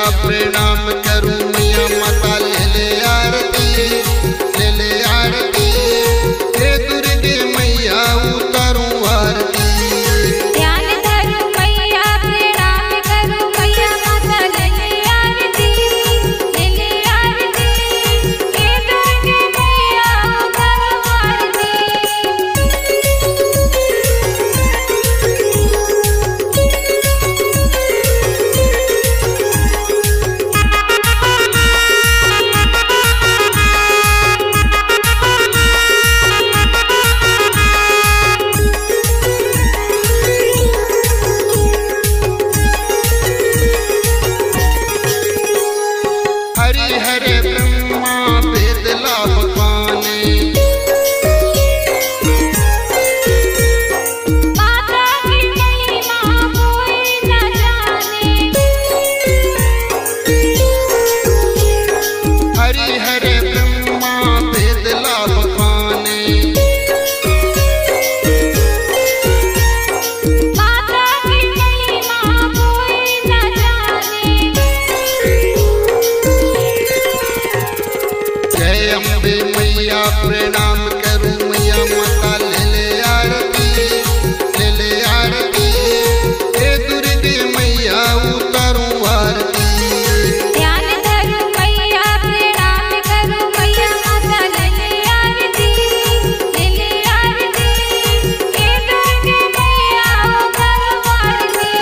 मैया प्रणाम करूं मैया माता ले ले आरती ले ले आरती हे दुर्गे मैया उतारूं आरती। ध्यान धरूं मैया प्रणाम करूं मैया माता ले ले आरती हे दुर्गे मैया उतारूं आरती। हरि हरे ब्रह्मा वेद लाभ पाने माता की महिमा कोई न जाने। हरि हरे ब्रह्मा वेद लाभ पाने माता की महिमा कोई न जाने। जय अम्बे मैया प्रणाम करूं मैया माता ले ले आरती ले ले आरती हे दुर्गे मैया उतारूं आरती। ध्यान धरूं मैया प्रणाम करूं मैया माता ले ले आरती हे दुर्गे मैया उतारूं आरती।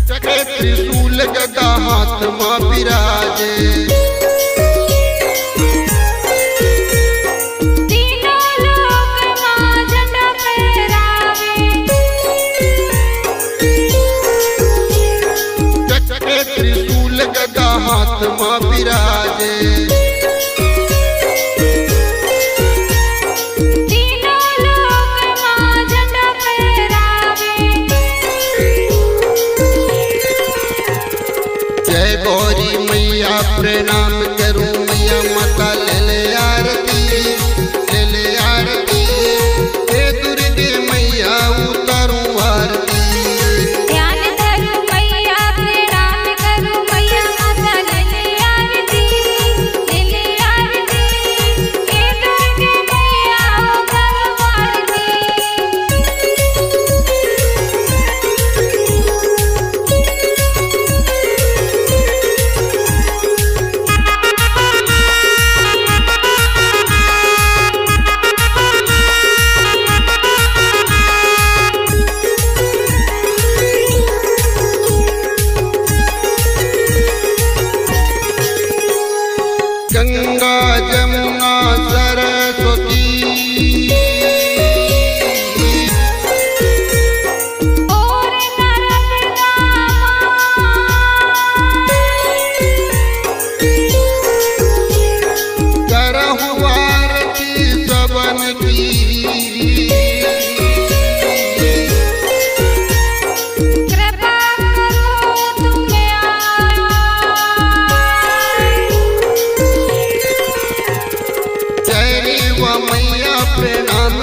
चक्र त्रिशूल गदा हाथ मां विराजे तीनों लोक मां झंडा फहरावे। चक्र त्रिशूल गदा हाथ मां विराजे तीनों लोक मां झंडा फहरावे। जय गौरी मैया प्रणाम करूं मैया माता ले ले आरती ले ले आरती हे दुर्गे मैया उतारूं आरती। ध्यान धरूं मैया प्रणाम करूं मैया माता ले ले आरती हे दुर्गे मैया उतारूं आरती। गंगा जमुना सरस्वती और नर्मदा करहु आरती सबन की कृपा करो तुम्हें जय रे वा मैया प्रणाम